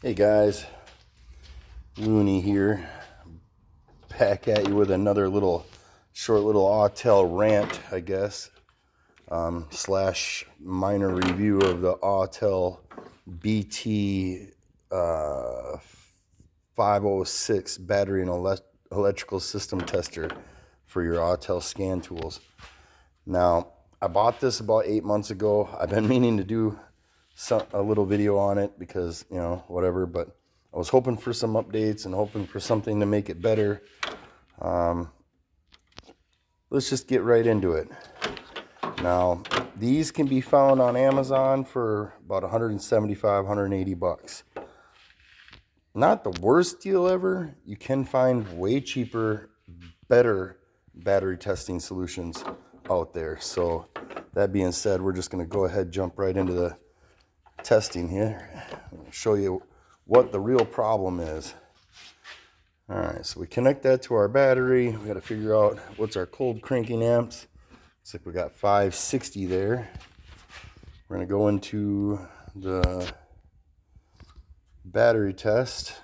Hey guys, Looney here, back at you with another short little Autel rant, I guess, slash minor review of the Autel bt506 battery and electrical system tester for your Autel scan tools. Now, I bought this about 8 months ago. I've been meaning to do a little video on it because, whatever, but I was hoping for some updates and hoping for something to make it better. Let's just get right into it. Now, these can be found on Amazon for about 175, 180 bucks. Not the worst deal ever. You can find way cheaper, better battery testing solutions out there. So that being said, we're just going to go ahead, jump right into the testing here. I'll show you what the real problem is. All right, so we connect that to our battery. We got to figure out what's our cold cranking amps. Looks like we got 560 there. We're going to go into the battery test.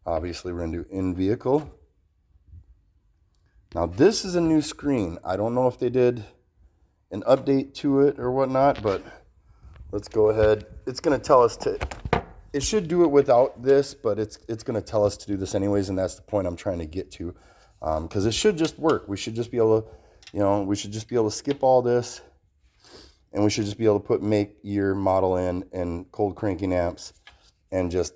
Obviously, we're going to do in vehicle. Now, this is a new screen. I don't know if they did an update to it or whatnot, but let's go ahead. It's going to tell us it should do it without this, but it's going to tell us to do this anyways, and that's the point I'm trying to get to. Because it should just work. We should just be able to, we should just be able to skip all this, and we should just be able to make year, model in, and cold cranking amps, and just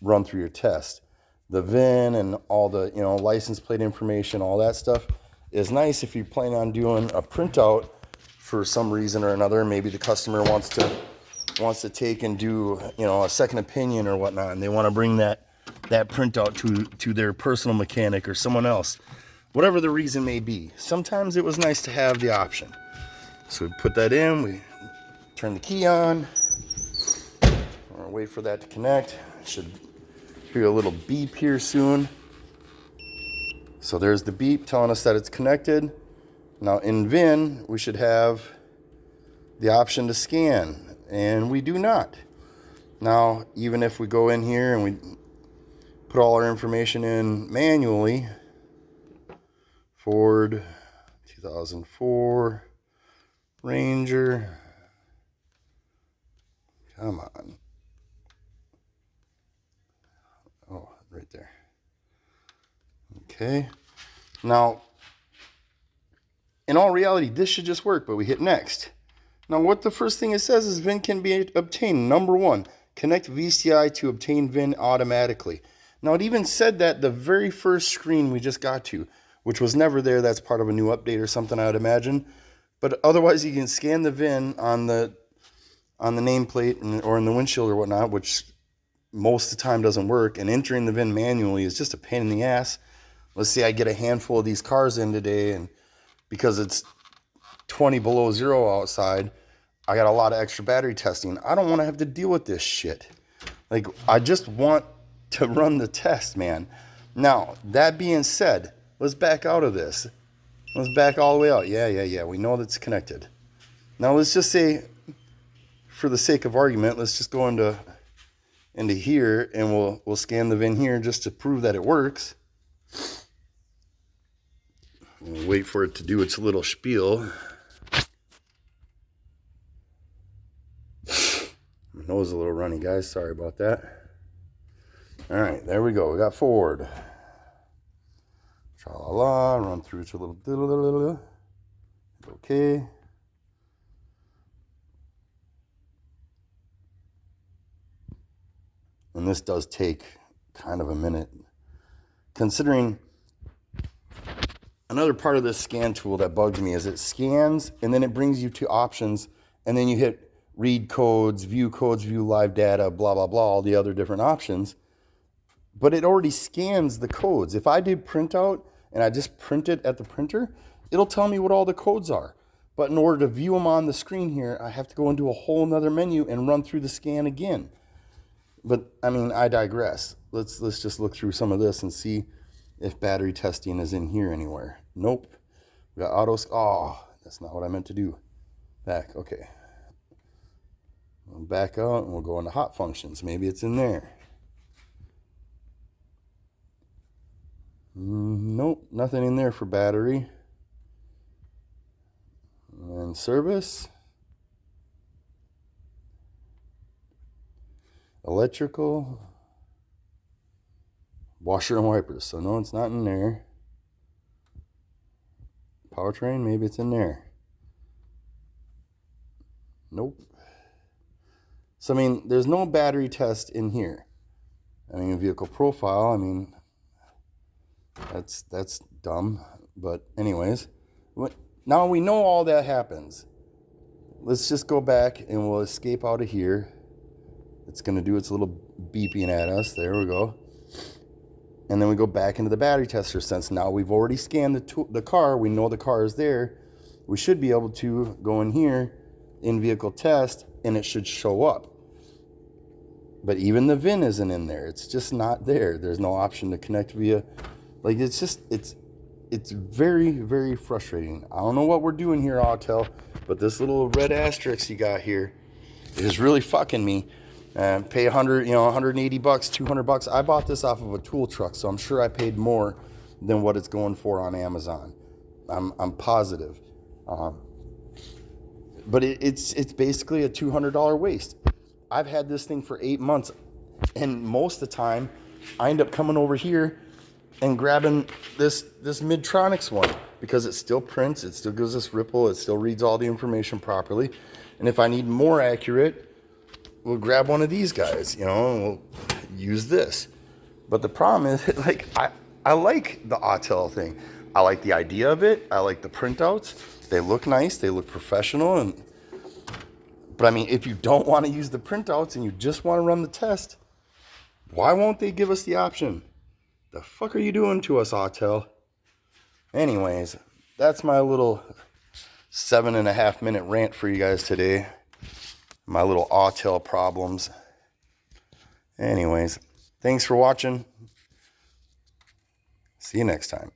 run through your test. The VIN and all the, license plate information, all that stuff is nice if you're planning on doing a printout for some reason or another. Maybe the customer wants to take and do, a second opinion or whatnot, and they want to bring that printout to their personal mechanic or someone else. Whatever the reason may be. Sometimes it was nice to have the option. So we put that in, we turn the key on, or wait for that to connect. Should hear a little beep here soon. So there's the beep telling us that it's connected. Now in VIN, we should have the option to scan, and we do not. Now, even if we go in here and we put all our information in manually, Ford 2004 Ranger, come on. Oh, right there. Okay. Now, in all reality, this should just work, but we hit next. Now, what the first thing it says is VIN can be obtained. Number one, connect VCI to obtain VIN automatically. Now, it even said that the very first screen we just got to, which was never there. That's part of a new update or something, I would imagine. But otherwise, you can scan the VIN on the nameplate or in the windshield or whatnot, which most of the time doesn't work. And entering the VIN manually is just a pain in the ass. Let's say I get a handful of these cars in today, and because it's 20 below zero outside, I got a lot of extra battery testing. I don't want to have to deal with this shit. Like, I just want to run the test, man. Now, that being said, let's back out of this. Let's back all the way out. Yeah. We know that's connected. Now, let's just say, for the sake of argument, let's just go into here, and we'll scan the VIN here just to prove that it works. We'll wait for it to do its little spiel. My nose is a little runny, guys. Sorry about that. All right, there we go. We got Ford. Tra-la-la. Run through it a little. Okay. And this does take kind of a minute. Considering another part of this scan tool that bugs me is it scans, and then it brings you to options, and then you hit read codes, view live data, blah, blah, blah, all the other different options. But it already scans the codes. If I did printout and I just print it at the printer, it'll tell me what all the codes are. But in order to view them on the screen here, I have to go into a whole nother menu and run through the scan again. But, I mean, I digress. Let's just look through some of this and see if battery testing is in here anywhere. Nope. We got auto. Oh, that's not what I meant to do. Back. Okay. We'll back out and we'll go into hot functions. Maybe it's in there. Nope, nothing in there for battery. And service. Electrical. Washer and wipers. So no, it's not in there. Powertrain, maybe it's in there. Nope. So, I mean, there's no battery test in here. I mean, vehicle profile, I mean, that's dumb. But anyways, now we know all that happens. Let's just go back and we'll escape out of here. It's going to do its little beeping at us. There we go. And then we go back into the battery tester. Since now we've already scanned the car, we know the car is there. We should be able to go in here, in vehicle test, and it should show up. But even the VIN isn't in there. It's just not there. There's no option to connect via, like, it's just, it's very, very frustrating. I don't know what we're doing here, Autel, but this little red asterisk you got here is really fucking me. Pay 100, $180, $200. I bought this off of a tool truck, so I'm sure I paid more than what it's going for on Amazon. I'm positive. But it's basically a $200 waste. I've had this thing for 8 months, and most of the time, I end up coming over here and grabbing this Midtronics one because it still prints, it still gives us ripple, it still reads all the information properly. And if I need more accurate, we'll grab one of these guys, and we'll use this. But the problem is, like, I like the Autel thing. I like the idea of it. I like the printouts. They look nice. They look professional. But I mean, if you don't want to use the printouts and you just want to run the test, why won't they give us the option? The fuck are you doing to us, Autel? Anyways, that's my little 7.5 minute rant for you guys today. My little Autel problems. Anyways, thanks for watching. See you next time.